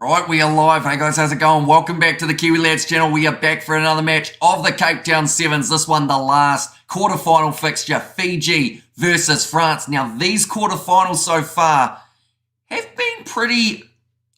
Right, we are live. Hey guys, how's it going? Welcome back to the Kiwi Lads channel. We are back for another match of the Cape Town Sevens. This one, the last quarterfinal fixture, Fiji versus France. Now, these quarterfinals so far have been pretty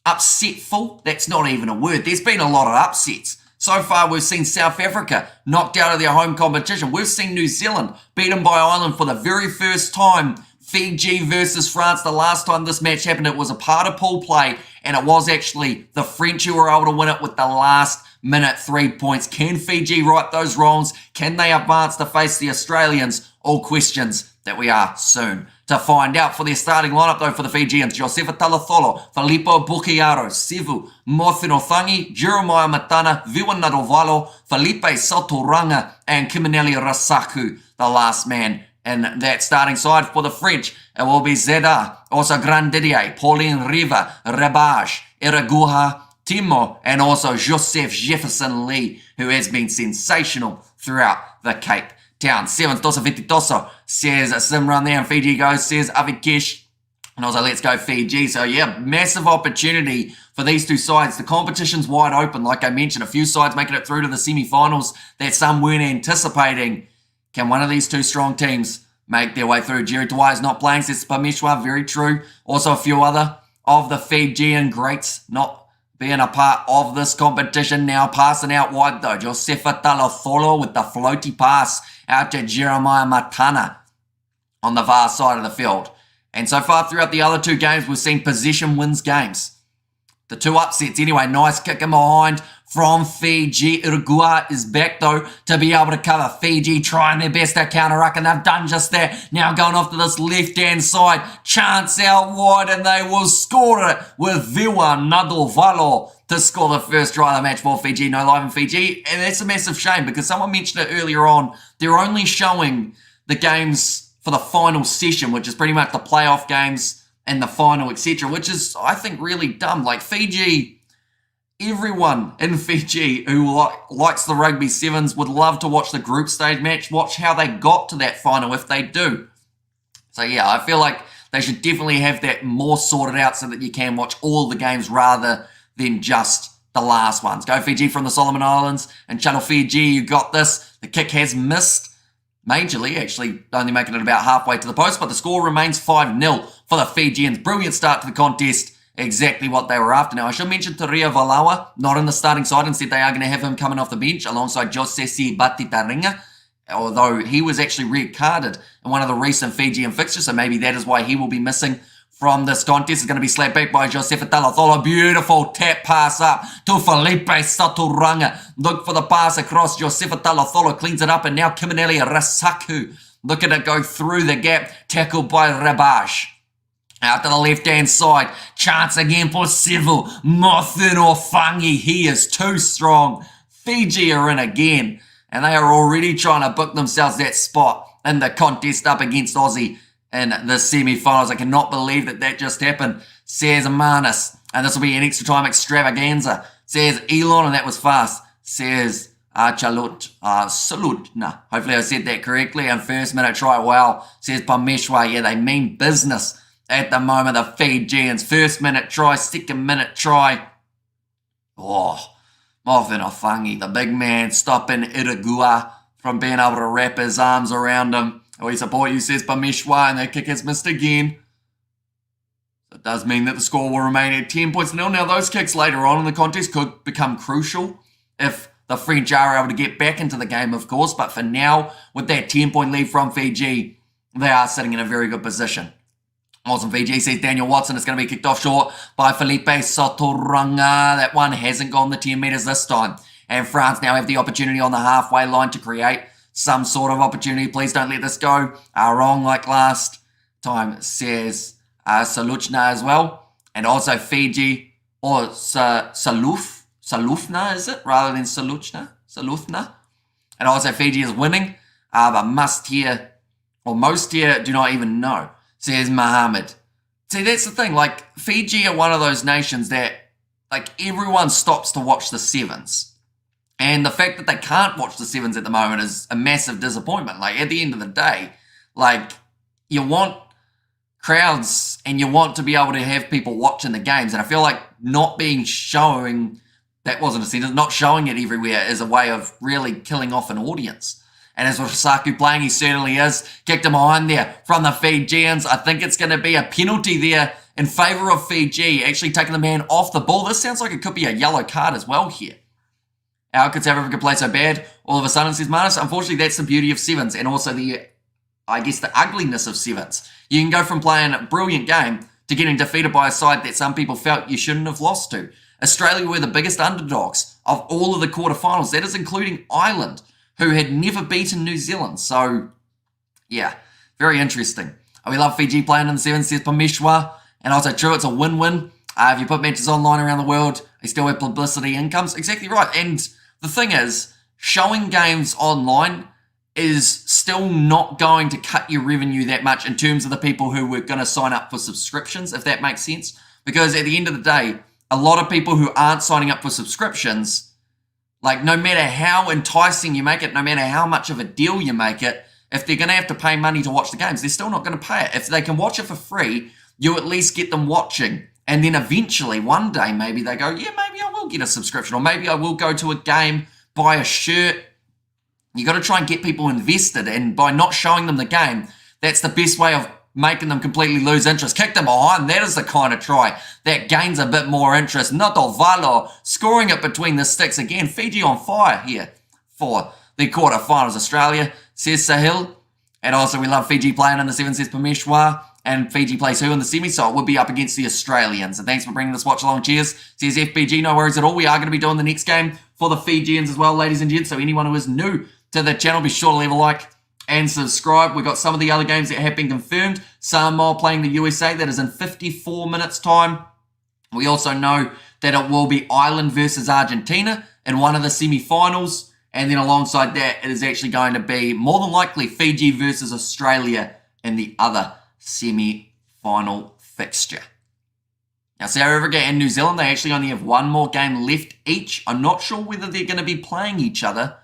upsetful. That's not even a word. There's been a lot of upsets. So far, we've seen South Africa knocked out of their home competition. We've seen New Zealand beaten by Ireland for the very first time. Fiji versus France, the last time this match happened, it was a part of pool play, and it was actually the French who were able to win it with the last minute 3 points. Can Fiji right those wrongs? Can they advance to face the Australians? All questions that we are soon to find out. For their starting lineup, though, for the Fijians, Josefa Talatholo, Filippo Bukiaro, Sivu Mothinothangi, Jeremiah Matana, Viwan Nadovalo, Felipe Sotoranga, and Kiminelli Rasaku, the last man in that starting side. For the French, it will be Zeda, also Grandidier, Pauline Riva, Rabage, Iraguha, Timo, and also Joseph Jefferson Lee, who has been sensational throughout the Cape Town Sevens. Tosa Vititoso says Simran there, and Fiji goes, says Avikesh. And also, let's go Fiji. So, yeah, massive opportunity for these two sides. The competition's wide open. Like I mentioned, a few sides making it through to the semi-finals that some weren't anticipating. Can one of these two strong teams make their way through? Jerry Tawai is not playing, says Pameshwar, very true. Also, a few other of the Fijian greats not being a part of this competition. Now passing out wide, though. Josefa Talatholo with the floaty pass out to Jeremiah Matana on the far side of the field. And so far throughout the other two games, we've seen possession wins games. The two upsets anyway. Nice kick in behind from Fiji. Uruguay is back, though, to be able to cover. Fiji trying their best to counteract, and they've done just that. Now going off to this left-hand side. Chance out wide, and they will score it with Viwa Nadovalo to score the first try of the match for Fiji. No live in Fiji, and that's a massive shame because someone mentioned it earlier on. They're only showing the games for the final session, which is pretty much the playoff games and the final, etc., which is, I think, really dumb. Like, Fiji, everyone in Fiji who likes the Rugby Sevens would love to watch the group stage match, watch how they got to that final if they do. So, yeah, I feel like they should definitely have that more sorted out so that you can watch all the games rather than just the last ones. Go Fiji from the Solomon Islands, and Channel Fiji, you got this. The kick has missed majorly, actually only making it about halfway to the post, but the score remains 5-0 for the Fijians. Brilliant start to the contest, exactly what they were after. Now, I should mention Taria Valawa, not in the starting side. Instead, they are going to have him coming off the bench alongside Josesi Batitaringa, although he was actually red-carded in one of the recent Fijian fixtures, so maybe that is why he will be missing from this contest. Is going to be slapped back by Josefa Talatholo. Beautiful tap pass up to Felipe Sotoranga. Look for the pass across. Josefa Talatholo cleans it up, and now Kiminelli Rasaku looking to go through the gap. Tackled by Rabage. Out to the left-hand side. Chance again for Sivu Mothinothangi. He is too strong. Fiji are in again, and they are already trying to book themselves that spot in the contest up against Aussie in the semi-finals. I cannot believe that just happened, says Manis. And this will be an extra time extravaganza, says Elon, and that was fast, says Salutna. Hopefully I said that correctly. And first minute try, wow, says Pameshwar. Yeah, they mean business at the moment, the Fijians. First minute try, second minute try. Oh, Mothinothangi, the big man, stopping Iragua from being able to wrap his arms around him. We support you, says Pameshwar, and that kick has missed again. So it does mean that the score will remain at 10 points nil. Now, those kicks later on in the contest could become crucial if the French are able to get back into the game, of course. But for now, with that 10-point lead from Fiji, they are sitting in a very good position. Awesome Fiji, says Daniel Watson. It's going to be kicked off short by Felipe Sotoranga. That one hasn't gone the 10 metres this time. And France now have the opportunity on the halfway line to create some sort of opportunity. Please don't let this go wrong like last time, says Saluchna as well. And also Fiji, or Salufna, is it? Rather than Salufna. And also Fiji is winning, but most here do not even know, says Mohammed. See, that's the thing. Like, Fiji are one of those nations that, like, everyone stops to watch the Sevens. And the fact that they can't watch the Sevens at the moment is a massive disappointment. Like, at the end of the day, like, you want crowds and you want to be able to have people watching the games. And I feel like not being showing, that wasn't a sentence, not showing it everywhere is a way of really killing off an audience. And as with Saku playing, he certainly is. Kicked him behind there from the Fijians. I think it's going to be a penalty there in favour of Fiji, actually taking the man off the ball. This sounds like it could be a yellow card as well here. How could South Africa play so bad all of a sudden, says Marnus? Unfortunately, that's the beauty of sevens and also the ugliness of sevens. You can go from playing a brilliant game to getting defeated by a side that some people felt you shouldn't have lost to. Australia were the biggest underdogs of all of the quarterfinals. That is including Ireland, who had never beaten New Zealand. So, yeah, very interesting. We love Fiji playing in the sevens, says Pameshwar. And also true, it's a win-win. If you put matches online around the world, they still have publicity incomes. Exactly right. And the thing is, showing games online is still not going to cut your revenue that much in terms of the people who were going to sign up for subscriptions, if that makes sense. Because at the end of the day, a lot of people who aren't signing up for subscriptions, like, no matter how enticing you make it, no matter how much of a deal you make it, if they're going to have to pay money to watch the games, they're still not going to pay it. If they can watch it for free, you at least get them watching. And then eventually, one day, maybe they go, yeah, maybe I will get a subscription, or maybe I will go to a game, buy a shirt. You got to try and get people invested. And by not showing them the game, that's the best way of making them completely lose interest. Kick them behind, that is the kind of try that gains a bit more interest. Noto Valo scoring it between the sticks again. Fiji on fire here for the quarterfinals. Australia, says Sahil. And also we love Fiji playing in the sevens, says Pameshwar. And Fiji plays who in the semi, so it would be up against the Australians. And thanks for bringing this watch along. Cheers. Says FBG, no worries at all. We are going to be doing the next game for the Fijians as well, ladies and gents. So anyone who is new to the channel, be sure to leave a like and subscribe. We've got some of the other games that have been confirmed. Samoa playing the USA. That is in 54 minutes time. We also know that it will be Ireland versus Argentina in one of the semi-finals. And then alongside that, it is actually going to be more than likely Fiji versus Australia in the other semi-final fixture. Now, South Africa and New Zealand, they actually only have one more game left each. I'm not sure whether they're going to be playing each other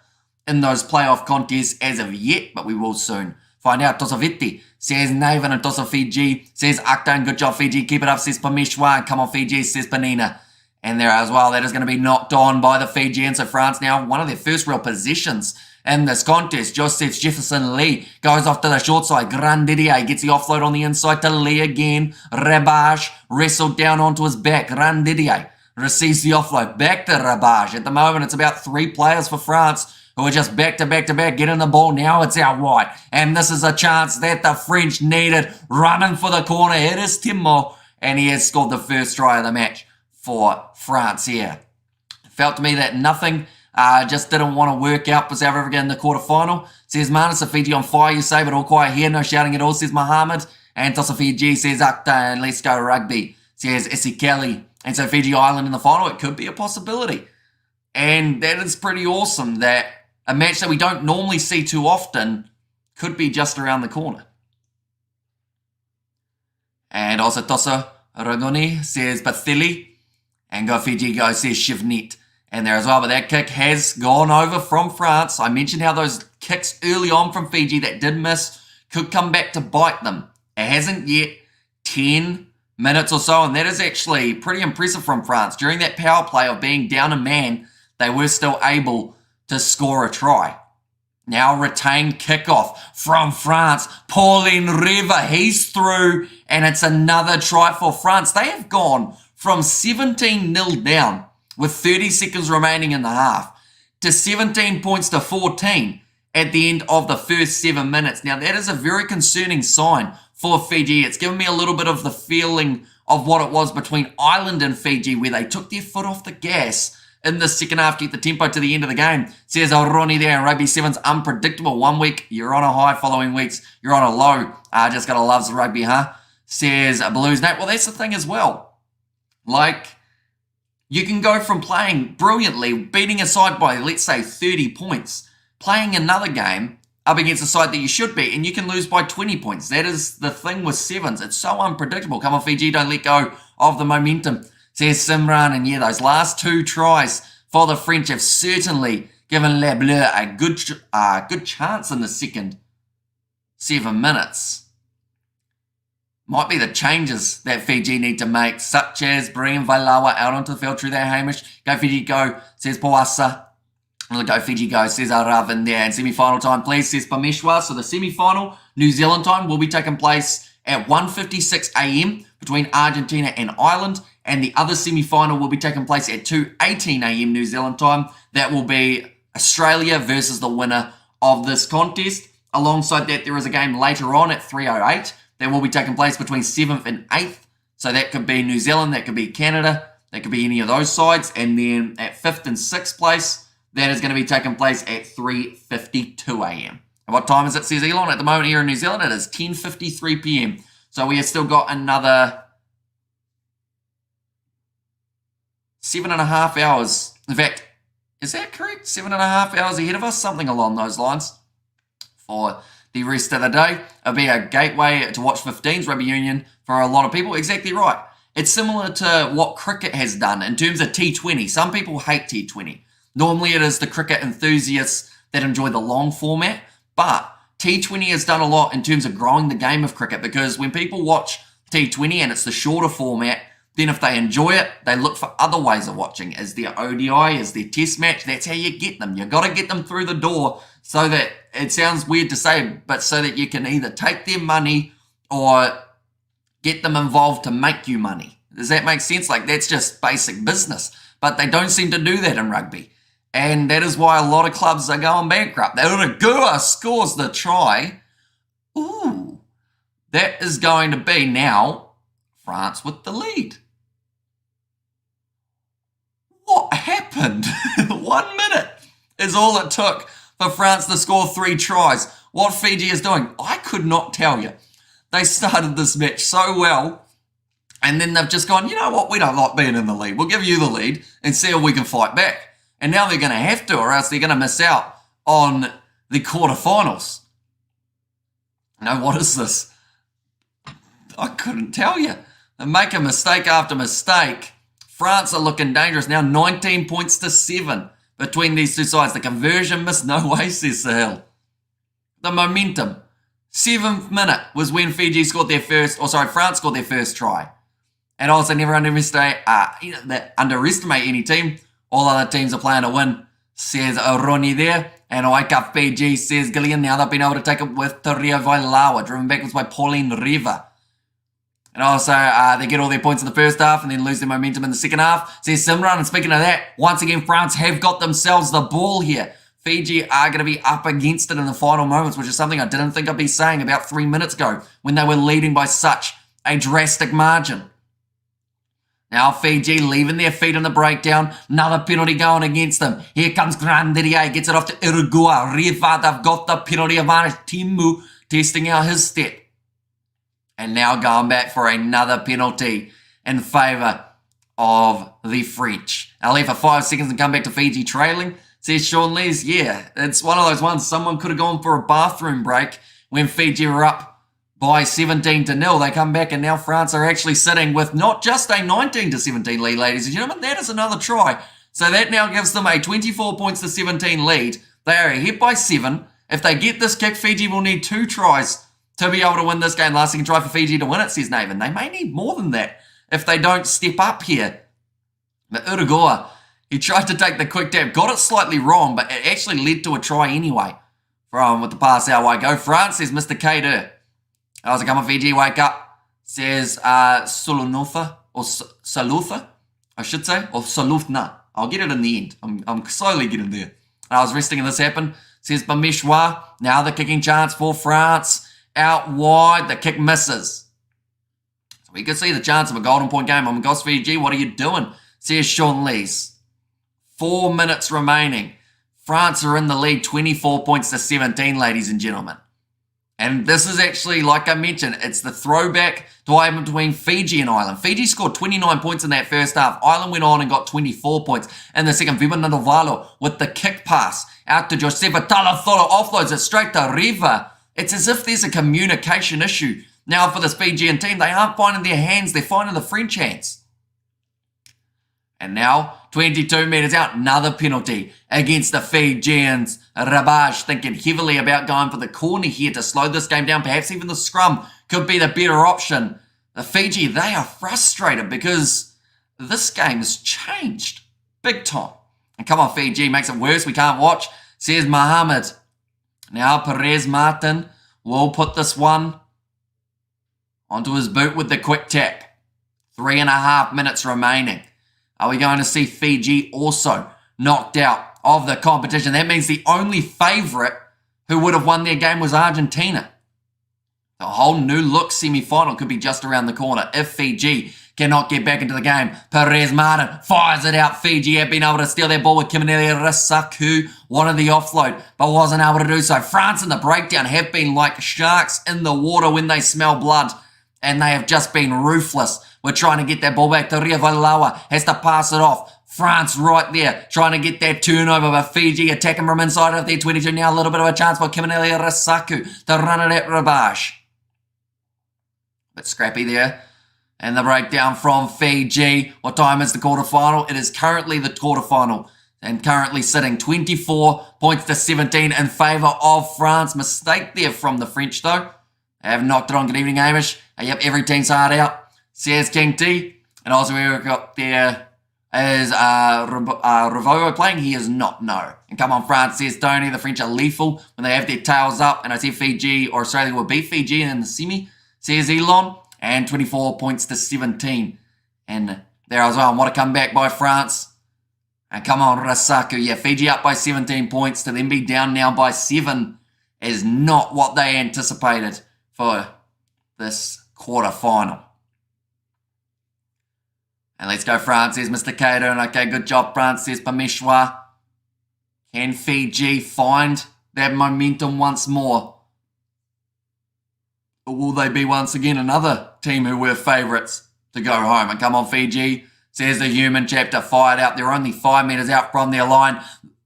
in those playoff contests as of yet, but we will soon find out. Tosaviti says Navan and Tosa Fiji, says Akhtar, good job Fiji, keep it up, says Pameshwar, come on Fiji, says Panina. And there as well, that is going to be knocked on by the Fijians. So France now, one of their first real possessions in this contest. Joseph Jefferson Lee goes off to the short side. Grandidier gets the offload on the inside to Lee again. Rabage wrestled down onto his back. Grandidier receives the offload. Back to Rabage. At the moment, it's about 3 players for France who are just back to back to back, getting the ball. Now it's out wide. And this is a chance that the French needed. Running for the corner. It is Timo. And he has scored the first try of the match for France here. Felt to me that nothing just didn't want to work out for South Africa in the quarterfinal. Says Marnus, Fiji on fire, you say, but all quiet here, no shouting at all, says Mohammed. And Tosa Fiji says Akhtar, and let's go rugby, says Isikeli. And so Fiji Island in the final, it could be a possibility. And that is pretty awesome that a match that we don't normally see too often could be just around the corner. And also Tosa Ragoni says Bathili. And go Fiji go, says Shivnit. And there as well, but that kick has gone over from France. I mentioned how those kicks early on from Fiji that did miss could come back to bite them. It hasn't yet. 10 minutes or so, and that is actually pretty impressive from France. During that power play of being down a man, they were still able to score a try. Now retained kickoff from France. Pauline Riva, he's through, and it's another try for France. They have gone from 17-0 down with 30 seconds remaining in the half to 17 points to 14 at the end of the first 7 minutes. Now, that is a very concerning sign for Fiji. It's given me a little bit of the feeling of what it was between Ireland and Fiji, where they took their foot off the gas in the second half, get the tempo to the end of the game. Says Ronnie there in Rugby Sevens, unpredictable. 1 week, you're on a high, following weeks, you're on a low. Just gotta love the rugby, huh? Says Blues Nate. Well, that's the thing as well. Like, you can go from playing brilliantly, beating a side by, let's say, 30 points, playing another game up against a side that you should beat, and you can lose by 20 points. That is the thing with sevens. It's so unpredictable. Come on, Fiji, don't let go of the momentum, says Simran. And yeah, those last 2 tries for the French have certainly given Les Bleus a good chance in the second 7 minutes. might be the changes that Fiji need to make, such as bringing Vailawa out onto the field through there, Hamish. Go Fiji, go, says Poasa. Go Fiji, go, says Aravan there. And semi-final time, please, says Pameshwar. So the semi-final, New Zealand time, will be taking place at 1:56 a.m. between Argentina and Ireland. And the other semi-final will be taking place at 2:18 a.m. New Zealand time. That will be Australia versus the winner of this contest. Alongside that, there is a game later on at 3:08 that will be taking place between 7th and 8th. So that could be New Zealand, that could be Canada, that could be any of those sides. And then at 5th and 6th place, that is going to be taking place at 3:52 a.m. And what time is it, says Elon? At the moment here in New Zealand, it is 10:53 p.m. So we have still got another 7.5 hours. In fact, is that correct? 7.5 hours ahead of us? Something along those lines for the rest of the day. It'll be a gateway to watch 15s rugby union for a lot of people. Exactly right. It's similar to what cricket has done in terms of T20. Some people hate T20. Normally it is the cricket enthusiasts that enjoy the long format, but T20 has done a lot in terms of growing the game of cricket, because when people watch T20 and it's the shorter format, then if they enjoy it, they look for other ways of watching. As their ODI, as their test match, that's how you get them. You've got to get them through the door so that, it sounds weird to say, but so that you can either take their money or get them involved to make you money. Does that make sense? Like, that's just basic business. But they don't seem to do that in rugby. And that is why a lot of clubs are going bankrupt. Urugua scores the try. Ooh, that is going to be now France with the lead. What happened? 1 minute is all it took for France to score 3 tries. What Fiji is doing, I could not tell you. They started this match so well, and then they've just gone, you know what, we don't like being in the lead. We'll give you the lead and see if we can fight back. And now they're going to have to, or else they're going to miss out on the quarterfinals. Now, what is this? I couldn't tell you. They make a mistake after mistake. France are looking dangerous now, 19 points to 7 between these two sides. The conversion missed, no way, says Sahil. The momentum. 7th minute was when Fiji scored their first, France scored their first try. And also never underestimate any team. All other teams are playing to win, says Ronnie there. And I wake up Fiji, says Gillian. Now they've been able to take it with Taria Vailawa, driven backwards by Pauline Riva. And also, they get all their points in the first half and then lose their momentum in the second half, says Simran. And speaking of that, once again, France have got themselves the ball here. Fiji are going to be up against it in the final moments, which is something I didn't think I'd be saying about 3 minutes ago when they were leading by such a drastic margin. Now Fiji leaving their feet in the breakdown. Another penalty going against them. Here comes Grandier. Gets it off to Uruguay. Riva, they've got the penalty advantage. Timu testing out his step. And now going back for another penalty in favour of the French. I'll leave for 5 seconds and come back to Fiji trailing. Says Sean Lees, yeah, it's one of those ones. Someone could have gone for a bathroom break when Fiji were up by 17-0. They come back and now France are actually sitting with not just a 19-17 lead, ladies and gentlemen. That is another try. So that now gives them a 24 points to 17 lead. They are ahead by 7. If they get this kick, Fiji will need 2 tries to be able to win this game. Last second try for Fiji to win it, says Nathan. They may need more than that if they don't step up here. But Uruguay, he tried to take the quick tap, got it slightly wrong, but it actually led to a try anyway. From with the pass out wide go. France, says Mr. Kader. How's it coming, Fiji? Wake up, says Solunotha, or Salutha, I should say, or Salufna. I'll get it in the end. I'm slowly getting there. I was resting and this happened, says Bameshwar. Now the kicking chance for France. Out wide, the kick misses. So we could see the chance of a golden point game. I'm Goss Fiji, what are you doing? Says Sean Lees. 4 minutes remaining. France are in the lead, 24 points to 17, ladies and gentlemen. And this is actually, like I mentioned, it's the throwback to what happened between Fiji and Ireland. Fiji scored 29 points in that first half. Ireland went on and got 24 points. In the second, Viva Nadovalo with the kick pass out to Josefa Talathola, offloads it straight to Riva. It's as if there's a communication issue. Now for this Fijian team, they aren't finding their hands, they're finding the French hands. And now, 22 metres out, another penalty against the Fijians. Rabaj thinking heavily about going for the corner here to slow this game down. Perhaps even the scrum could be the better option. The Fiji, they are frustrated because this game has changed big time. And come on, Fiji, makes it worse. We can't watch, says Mohammed. Now Perez Martin will put this one onto his boot with the quick tap. 3.5 minutes remaining. Are we going to see Fiji also knocked out of the competition? That means the only favourite who would have won their game was Argentina. The whole new look semi-final could be just around the corner if Fiji cannot get back into the game. Perez Martin fires it out. Fiji have been able to steal their ball with Kiminele Rasaku. Wanted the offload, but wasn't able to do so. France in the breakdown have been like sharks in the water when they smell blood, and they have just been ruthless. We're trying to get that ball back to Ria Valawa. Has to pass it off. France right there trying to get that turnover, but Fiji attacking from inside of their 22. Now a little bit of a chance for Kiminele Rasaku to run it at Rabaj. Bit scrappy there. And the breakdown from Fiji. What time is the quarterfinal? It is currently the quarterfinal. And currently sitting 24 points to 17 in favour of France. Mistake there from the French though. They have knocked it on. Good evening, Hamish. Yep, every team's hard out. Says King T. And also we've got there is Ravogo playing. He is not, no. And come on, France, says Tony. The French are lethal when they have their tails up. And I see Fiji or Australia will beat Fiji in the semi. Says Elon. And 24 points to 17. And there as well. What a comeback by France. And come on, Rasaku. Yeah, Fiji up by 17 points. To then be down now by 7 is not what they anticipated for this quarter-final. And let's go France, says Mr. Cato. And okay, good job, France, says Pameshwar. Can Fiji find that momentum once more? Or will they be once again another team who were favourites to go home? And come on, Fiji, says the human chapter, fired out. They're only 5 metres out from their line.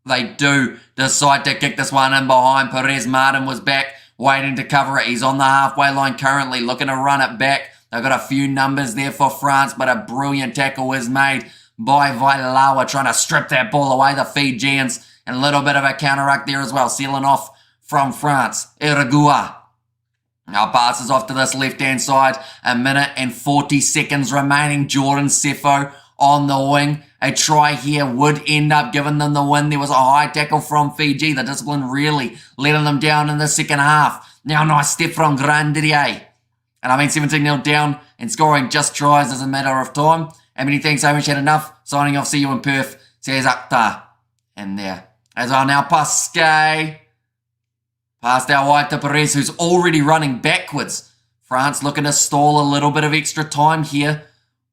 They do decide to kick this one in behind. Perez Martin was back, waiting to cover it. He's on the halfway line currently, looking to run it back. They've got a few numbers there for France, but a brilliant tackle was made by Vailawa, trying to strip that ball away, the Fijians. And a little bit of a counter-ruck there as well, sealing off from France. Iragua now passes off to this left-hand side. 1 minute and 40 seconds remaining. Jordan Sefo on the wing. A try here would end up giving them the win. There was a high tackle from Fiji. The discipline really letting them down in the second half. Now nice step from Grandier. And I mean 17-0 down and scoring just tries as a matter of time. And many thanks, Hamish, had enough. Signing off, see you in Perth, says Akhtar. And there. As well now, Pasquet. Passed out wide to Perez, who's already running backwards. France looking to stall a little bit of extra time here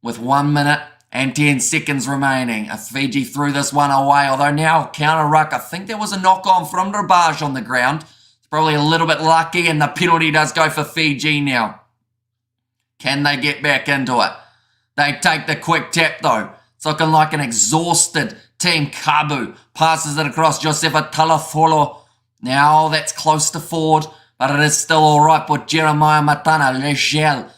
with 1 minute and 10 seconds remaining. Fiji threw this one away, although now counter-ruck. I think there was a knock-on from Rabaj on the ground. It's probably a little bit lucky, and the penalty does go for Fiji now. Can they get back into it? They take the quick tap though. It's looking like an exhausted team. Kabu passes it across Josefa Talafolo. Now that's close to forward, but it is still alright with Jeremiah Matana, Lechelle.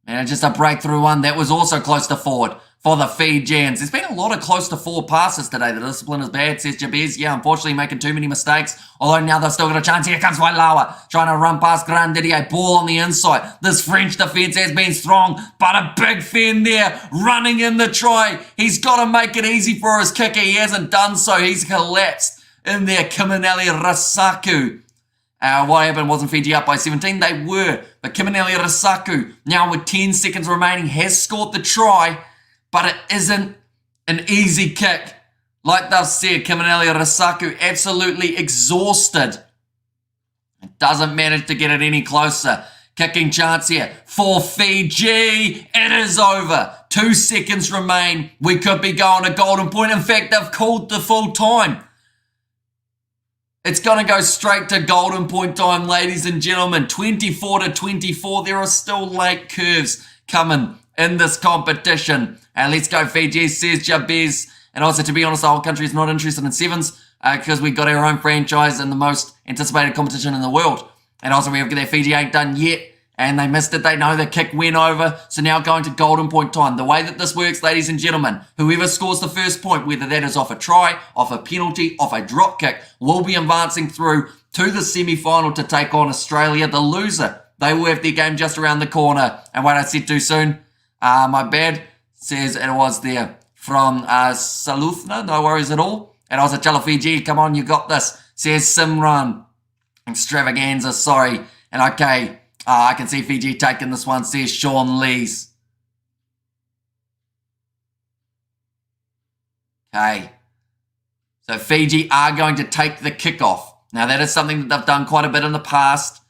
And just a breakthrough one that was also close to forward for the Fijians. There's been a lot of close to forward passes today. The discipline is bad, says Jabez. Yeah, unfortunately making too many mistakes. Although now they've still got a chance. Here comes Wailawa trying to run past Grandier. Ball on the inside. This French defence has been strong, but a big fan there running in the try. He's got to make it easy for his kicker. He hasn't done so. He's collapsed in there. Kiminele Rasaku. What happened? Wasn't Fiji up by 17? They were. But Kiminele Rasaku, now with 10 seconds remaining, has scored the try. But it isn't an easy kick. Like they've said, Kiminele Rasaku absolutely exhausted. It doesn't manage to get it any closer. Kicking chance here for Fiji. It is over. 2 seconds remain. We could be going to golden point. In fact, they've called the full time. It's going to go straight to golden point time, ladies and gentlemen. 24 to 24. There are still late curves coming in this competition. And let's go Fiji, says Jabez. And also, to be honest, the whole country is not interested in sevens because we got our own franchise in the most anticipated competition in the world. And also, we have that Fiji ain't done yet. And they missed it. They know the kick went over. So now going to golden point time. The way that this works, ladies and gentlemen, whoever scores the first point, whether that is off a try, off a penalty, off a drop kick, will be advancing through to the semi-final to take on Australia. The loser, they will have their game just around the corner. And what I said too soon, my bad, says it was there from Saluthna. No worries at all. And I was at Chala Fiji. Come on, you got this. Says Simran. Extravaganza, sorry. And okay. I can see Fiji taking this one, says Sean Lees. Okay. So Fiji are going to take the kickoff. Now that is something that they've done quite a bit in the past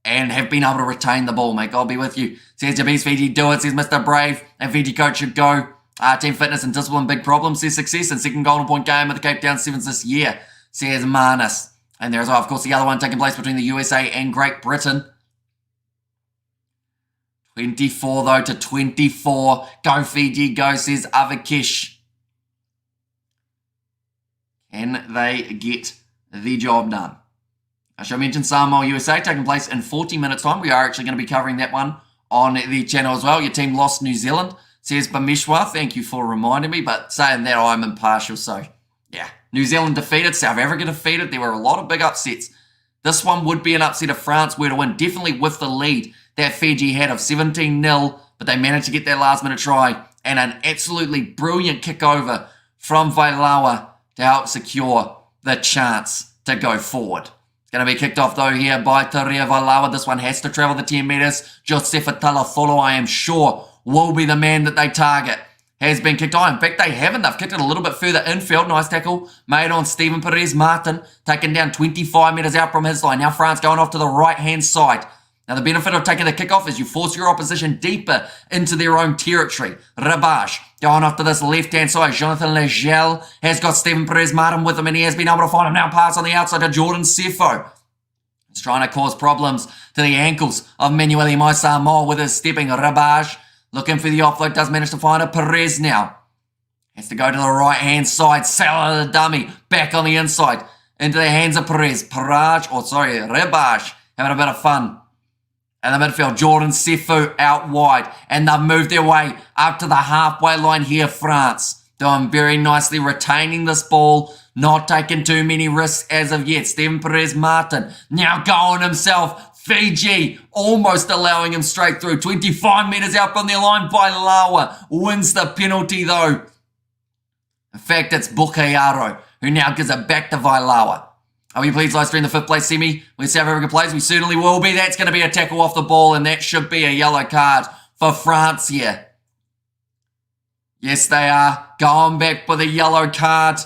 and have been able to retain the ball, mate. God be with you. Says Jabez, Fiji do it, says Mr. Brave. And Fiji coach should go. Team fitness and discipline, big problem, says success. And second golden point game of the Cape Town Sevens this year, says Manus. And there's, of course, the other one taking place between the USA and Great Britain. 24 though to 24. Go Fiji, go, says Avakesh. Can they get the job done? I shall mention Samoa USA taking place in 40 minutes time. We are actually going to be covering that one on the channel as well. Your team lost New Zealand, says Bamishwa. Thank you for reminding me, but saying that I'm impartial, so yeah. New Zealand defeated, South Africa defeated. There were a lot of big upsets. This one would be an upset if France were to win, definitely with the lead that Fiji had of 17-0, but they managed to get that last-minute try and an absolutely brilliant kick over from Vailawa to help secure the chance to go forward. It's going to be kicked off, though, here by Taria Vailawa. This one has to travel the 10 metres. Josefa Talatholo, I am sure, will be the man that they target. Has been kicked on. In fact, they haven't. They've kicked it a little bit further infield. Nice tackle made on Stephen Perez Martin, taken down 25 metres out from his line. Now France going off to the right-hand side. Now, the benefit of taking the kickoff is you force your opposition deeper into their own territory. Rabash going off to this left-hand side. Jonathan Legel has got Stephen Perez Martin with him, and he has been able to find him now. Pass on the outside to Jordan Sefo. He's trying to cause problems to the ankles of Manuel Moisamoa with his stepping. Rabash looking for the offload, does manage to find it. Perez now has to go to the right-hand side. Salah the dummy back on the inside into the hands of Perez. Rabash having a bit of fun. And the midfield, Jordan Sefu out wide. And they've moved their way up to the halfway line here, France. Doing very nicely, retaining this ball. Not taking too many risks as of yet. Stephen Perez Martin now going himself. Fiji almost allowing him straight through. 25 metres out from their line. Vailawa wins the penalty though. In fact, it's Bukayaro who now gives it back to Vailawa. Are we pleased live stream the 5th place semi where South Africa plays? We certainly will be. That's going to be a tackle off the ball, and that should be a yellow card for France here. Yes, they are going back for the yellow card.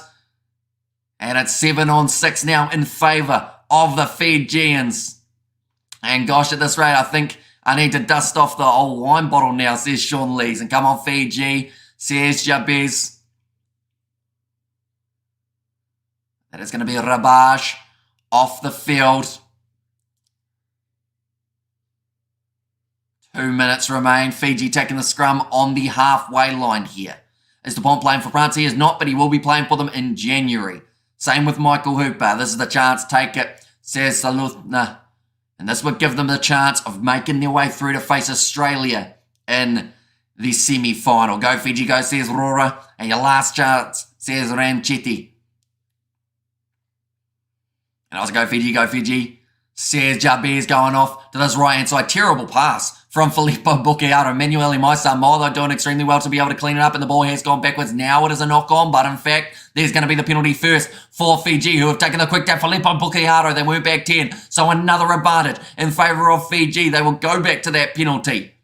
And it's 7-on-6 now in favour of the Fijians. And gosh, at this rate, I think I need to dust off the old wine bottle now, says Sean Lees. And come on, Fiji, says Jabez. That is going to be Rabash off the field. 2 minutes remain. Fiji taking the scrum on the halfway line here. Is Dupont playing for France? He is not, but he will be playing for them in January. Same with Michael Hooper. This is the chance. Take it, says Saluthna. And this would give them the chance of making their way through to face Australia in the semi-final. Go Fiji, go, says Rora. And your last chance, says Ranchetti. And I was go Fiji, says Jabez going off to this right-hand side. Terrible pass from Filippo Bucchiaro. Manuel Moisamoa doing extremely well to be able to clean it up, and the ball has gone backwards. Now it is a knock-on, but in fact, there's going to be the penalty first for Fiji, who have taken the quick tap. Filippo Bucchiaro, they went back 10, so another advantage in favour of Fiji. They will go back to that penalty.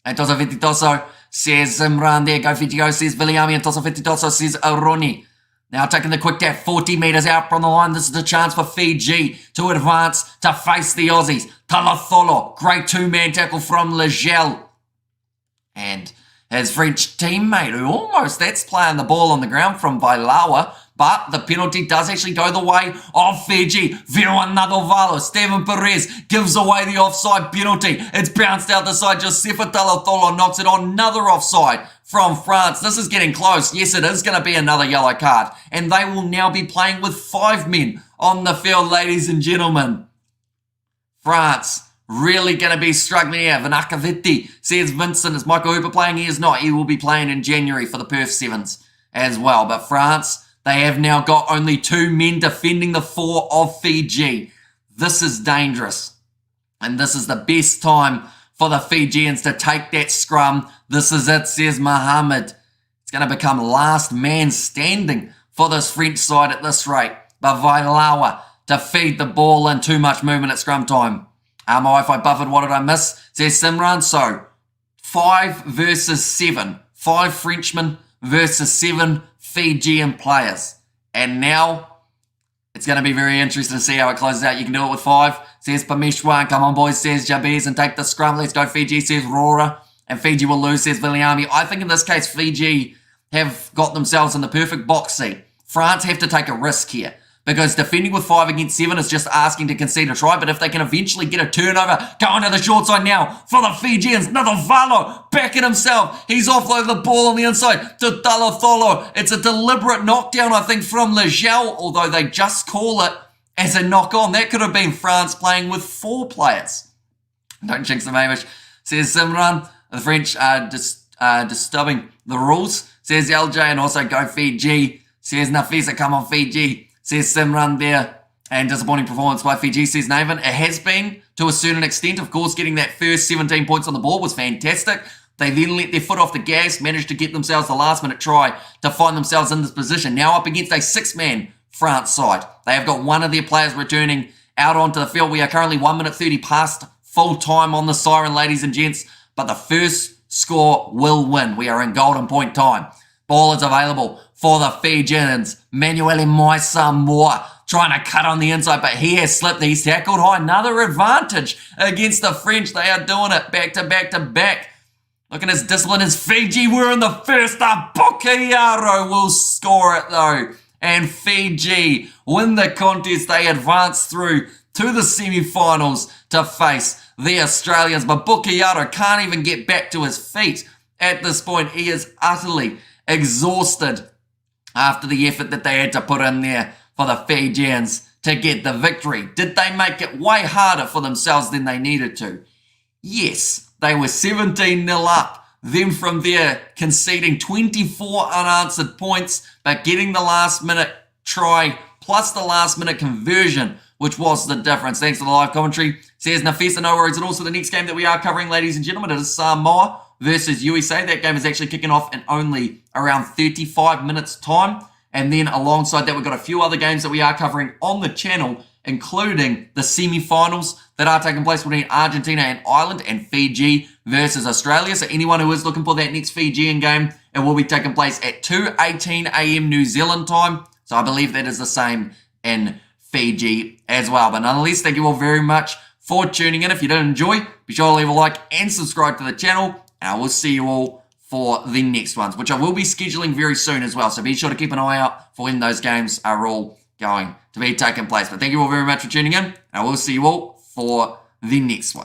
And Toso Fititoso says Imran there. Go Fiji, go, says Viliami, and Toso Fititoso says Aroni. Now taking the quick tap 40 metres out from the line. This is the chance for Fiji to advance to face the Aussies. Talatholo, great two-man tackle from Legel. And his French teammate, who almost, that's playing the ball on the ground from Vailawa. But the penalty does actually go the way of Fiji. Viruanadovalo, Stephen Perez gives away the offside penalty. It's bounced out the side. Josefa Talatholo knocks it on. Another offside from France. This is getting close. Yes, it is going to be another yellow card. And they will now be playing with 5 men on the field, ladies and gentlemen. France really going to be struggling here. Vanakaviti says Vincent, is Michael Hooper playing? He is not. He will be playing in January for the Perth Sevens as well. But France, they have now got only 2 men defending the 4 of Fiji. This is dangerous. And this is the best time for the Fijians to take that scrum. This is it, says Mohammed. It's going to become last man standing for this French side at this rate. But Vailawa to feed the ball in. Too much movement at scrum time. My Wi-Fi buffered. What did I miss? Says Simran. So 5 versus 7. 5 Frenchmen versus 7 Fijian players. And now it's going to be very interesting to see how it closes out. You can do it with 5. Says Pameshwan. Come on, boys, says Jabez, and take the scrum. Let's go, Fiji, says Rora. And Fiji will lose, says Viliami. I think in this case, Fiji have got themselves in the perfect box seat. France have to take a risk here, because defending with 5 against 7 is just asking to concede a try. But if they can eventually get a turnover, going to the short side now for the Fijians. Nadavalo backing himself. He's offloaded the ball on the inside to Talatholo. It's a deliberate knockdown, I think, from Legel, although they just call it as a knock-on. That could have been France playing with 4 players. Don't jinx the Mamish, says Simran. The French are disturbing the rules, says LJ, and also go Fiji, says Nafisa. Come on, Fiji, says Simran there. And disappointing performance by Fiji, says Nathan. It has been to a certain extent. Of course, getting that first 17 points on the board was fantastic. They then let their foot off the gas, managed to get themselves the last-minute try to find themselves in this position. Now up against a 6-man France side. They have got one of their players returning out onto the field. We are currently 1 minute 30 past full time on the siren, ladies and gents. But the first score will win. We are in golden point time. Ball is available for the Fijians. Manuele Moisamoa trying to cut on the inside, but he has slipped. He's tackled high. Another advantage against the French. They are doing it back to back to back. Look at his discipline as Fiji were in the first half. Bokiaro will score it though. And Fiji win the contest. They advance through to the semi-finals to face the Australians. But Bukiato can't even get back to his feet at this point. He is utterly exhausted after the effort that they had to put in there for the Fijians to get the victory. Did they make it way harder for themselves than they needed to? Yes, they were 17-0 up. Then from there, conceding 24 unanswered points, but getting the last-minute try plus the last-minute conversion, which was the difference. Thanks for the live commentary. Says Nafisa, no worries. And also the next game that we are covering, ladies and gentlemen, it is Samoa versus USA. That game is actually kicking off in only around 35 minutes time. And then alongside that, we've got a few other games that we are covering on the channel, including the semi-finals that are taking place between Argentina and Ireland, and Fiji versus Australia. So anyone who is looking for that next Fijian game, it will be taking place at 2:18 a.m. New Zealand time. So I believe that is the same in Fiji as well. But nonetheless, thank you all very much for tuning in. If you did enjoy, be sure to leave a like and subscribe to the channel. And I will see you all for the next ones, which I will be scheduling very soon as well. So be sure to keep an eye out for when those games are all going to be taking place. But thank you all very much for tuning in. And I will see you all for the next one.